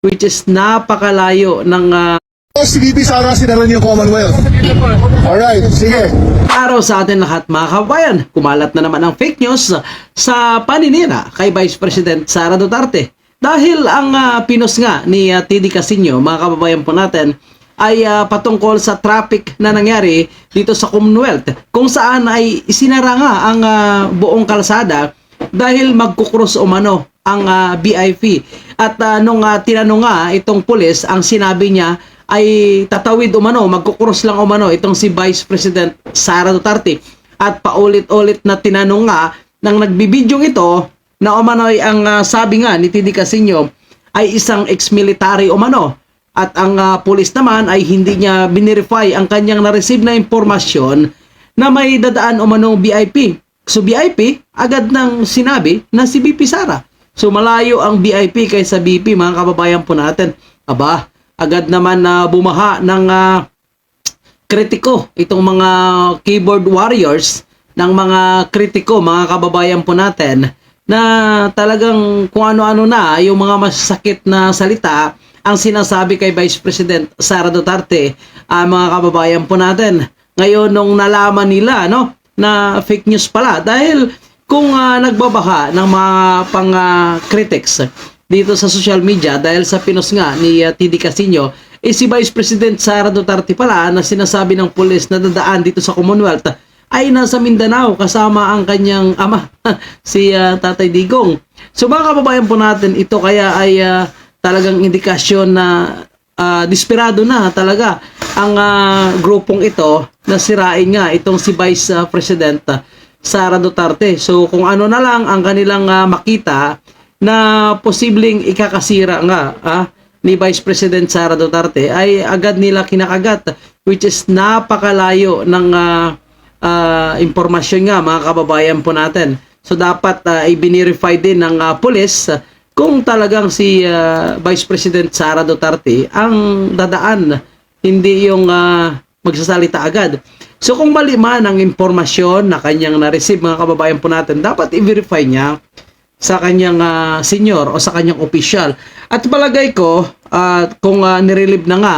which is napakalayo ng Si VP Sara sinaran yung Commonwealth. Alright, sige. araw sa atin lahat mga kababayan. Kumalat na naman ang fake news sa paninira kay Vice President Sara Duterte. Dahil ang pinos nga ni TD Casino, mga kababayan po natin, ay patungkol sa traffic na nangyari dito sa Commonwealth, kung saan ay isinara nga ang buong kalsada dahil magkukross umano ang BIP. At nung tinanong nga itong pulis, ang sinabi niya ay tatawid umano, magkukross lang umano itong si Vice President Sara Duterte. At paulit-ulit na tinanong nga nang nagbibidyong ito na umano ay ang sabi nga ni TD Casino ay isang ex-military umano. At ang pulis naman ay hindi niya binirify ang kanyang na-receive na impormasyon na may dadaan umanong BIP. So BIP, agad nang sinabi na si BP Sara. So malayo ang BIP kaysa BP, mga kababayan po natin. Aba, agad naman na bumaha ng kritiko itong mga keyboard warriors ng mga kritiko, mga kababayan po natin, na talagang kung ano-ano na yung mga masakit na salita ang sinasabi kay Vice President Sara Duterte, mga kababayan po natin. Ngayon nung nalaman nila na fake news pala, dahil kung nagbabaha ng mga critics dito sa social media dahil sa pinos nga ni TD Casino, si Vice President Sara Duterte pala na sinasabi ng pulis na dadaan dito sa Commonwealth ay nasa Mindanao kasama ang kanyang ama, si Tatay Digong. So mga kababayan po natin, ito kaya ay talagang indikasyon na desperado na talaga ang grupong ito na sirain nga itong si Vice President Sara Duterte. So kung ano na lang ang kanilang makita na posibleng ikakasira nga ni Vice President Sara Duterte, ay agad nila kinakagat, which is napakalayo ng impormasyon nga, mga kababayan po natin. So dapat i-verify din ng pulis kung talagang si Vice President Sara Duterte ang dadaan, hindi yung magsasalita agad. So kung mali man ang impormasyon na kanyang na-receive, mga kababayan po natin, dapat i-verify niya sa kanyang senior o sa kanyang official. At palagay ko, kung nirelieve na nga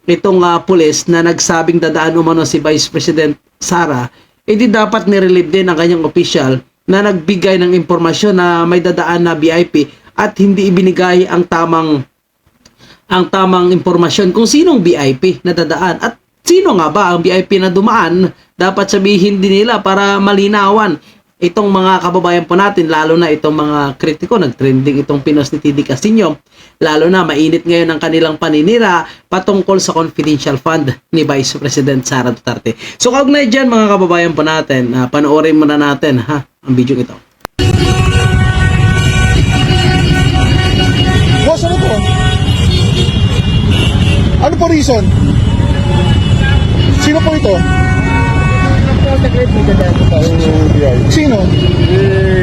itong pulis na nagsabing dadaan umano si Vice President Sara, edi dapat nirelieve din ang kanyang official na nagbigay ng impormasyon na may dadaan na BIP at hindi ibinigay ang tamang impormasyon kung sinong BIP na dadaan at sino nga ba ang BIP na dumaan. Dapat sabihin din nila para malinawan itong mga kababayan po natin, lalo na itong mga kritiko. Nag-trending itong pinos ni TD Casino, lalo na mainit ngayon ang kanilang paninira patungkol sa confidential fund ni Vice President Sara Duterte. So kaugnay dyan, mga kababayan po natin, panoorin muna natin ang video ito. Boss, ano to? Ano po reason? Sino po ito? Sino?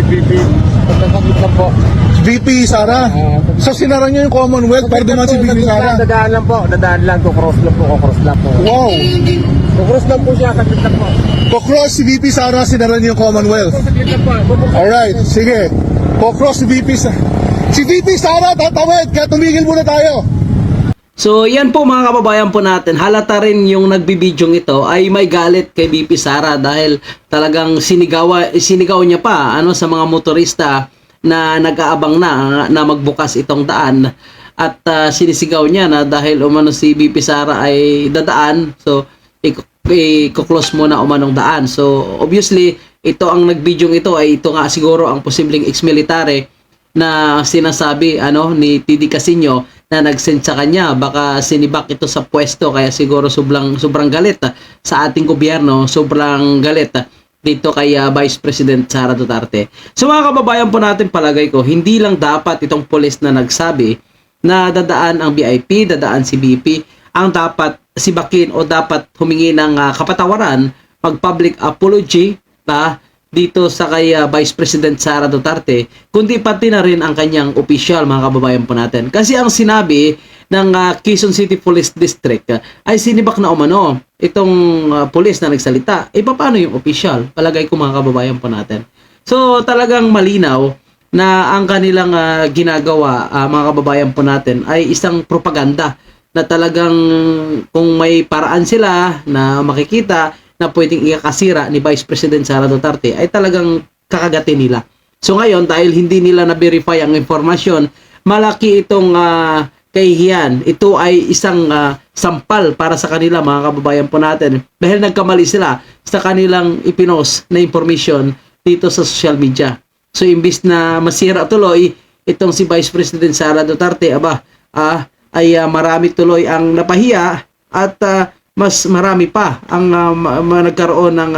VP. Pagkakabit lang po. VP Sara. So sinara niyo yung Commonwealth para naman si VP Sara. Dadaan lang po. Dadaan lang. Kukross lang po. Wow. Kukross lang po siya. Saglit lang po. Pokros si VP Sara sinara niyo yung Commonwealth. Saglit lang po. Alright, sige. Pokros si VP Sara. Si VP Sara tatawid, kaya tumigil muna tayo. So yan po, mga kababayan po natin, halata rin yung nagbibidyong ito ay may galit kay BP Sara dahil talagang sinigaw niya pa sa mga motorista na nag-aabang na magbukas itong daan, at sinisigaw niya na dahil umano si BP Sara ay dadaan, so i-close mo na umanong daan. So obviously ito ang nagbidyong ito ay ito nga siguro ang posibleng ex-military na sinasabi ni TD Casino na nag-send sa kanya. Baka sinibak ito sa pwesto, kaya siguro sobrang galit sa ating gobyerno, sobrang galit dito kay Vice President Sara Duterte. So mga kababayan po natin, palagay ko hindi lang dapat itong pulis na nagsabi na dadaan ang BIP, dadaan si BP, ang dapat sibakin o dapat humingi ng kapatawaran, mag-public apology dito sa kay Vice President Sara Duterte, kundi pati na rin ang kanyang official, mga kababayan po natin. Kasi ang sinabi ng Quezon City Police District ay sinibak na umano itong pulis na nagsalita. Paano yung official? Palagay ko, mga kababayan po natin. So talagang malinaw na ang kanilang ginagawa, mga kababayan po natin, ay isang propaganda na talagang kung may paraan sila na makikita na pwedeng ikakasira ni Vice President Sara Duterte, ay talagang kakagatin nila. So ngayon, dahil hindi nila na-verify ang informasyon, malaki itong kahihiyan. Ito ay isang sampal para sa kanila, mga kababayan po natin, dahil nagkamali sila sa kanilang ipinost na information dito sa social media. So imbis na masira tuloy itong si Vice President Sara Duterte, ay marami tuloy ang napahiya at mas marami pa ang nagkaroon ng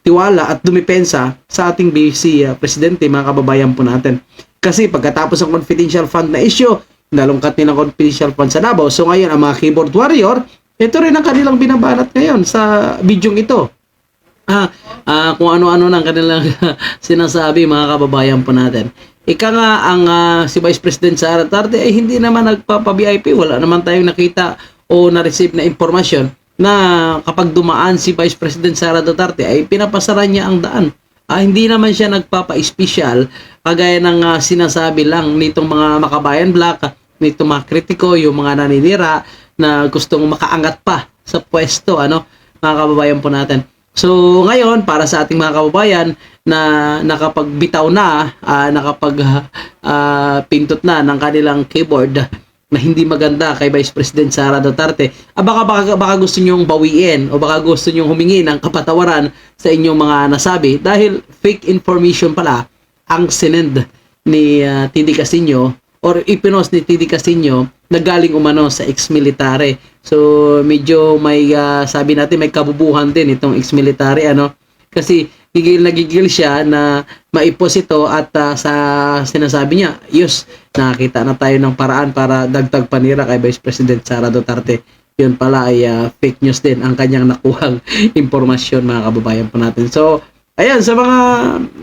tiwala at dumipensa sa ating BC Presidente, mga kababayan po natin. Kasi pagkatapos ng confidential fund na issue, nalungkat nilang confidential fund sa Davao. So ngayon, ang mga keyboard warrior, ito rin ang kanilang binabanat ngayon sa bidyong ito. Kung ano-ano ng kanilang sinasabi, mga kababayan po natin. Ika nga, ang si Vice President Sara Duterte ay hindi naman nagpapa-VIP. Wala naman tayong nakita o na-receive na impormasyon na kapag dumaan si Vice President Sara Duterte ay pinapasaran niya ang daan. Hindi naman siya nagpapa-special kagaya ng sinasabi lang nitong mga makabayan black, nitong mga kritiko, yung mga naninira na gustong makaangat pa sa pwesto, mga kababayan po natin. So ngayon, para sa ating mga kababayan na nakapagbitaw na, pintot na ng kanilang keyboard na hindi maganda kay Vice President Sara Duterte, baka gusto nyong bawiin o baka gusto nyong humingi ng kapatawaran sa inyong mga nasabi dahil fake information pala ang sinend ni TD Casino or ipinost ni TD Casino na galing umano sa ex-military. So medyo may sabi natin may kabubuhan din itong ex-military, kasi gigil na gigil siya na maipos ito at sa sinasabi niya, nakakita na tayo ng paraan para dagdag panira kay Vice President Sara Duterte. Yun pala ay fake news din ang kanyang nakuhang impormasyon, mga kababayan po natin. So ayan, sa mga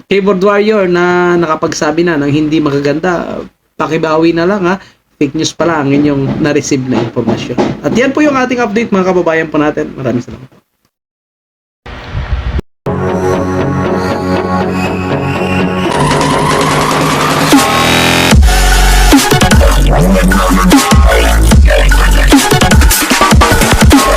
keyboard warrior na nakapagsabi na ng hindi magaganda, pakibawi na lang, fake news pala ang inyong na-receive na impormasyon. At yan po yung ating update, mga kababayan po natin. Maraming salamat.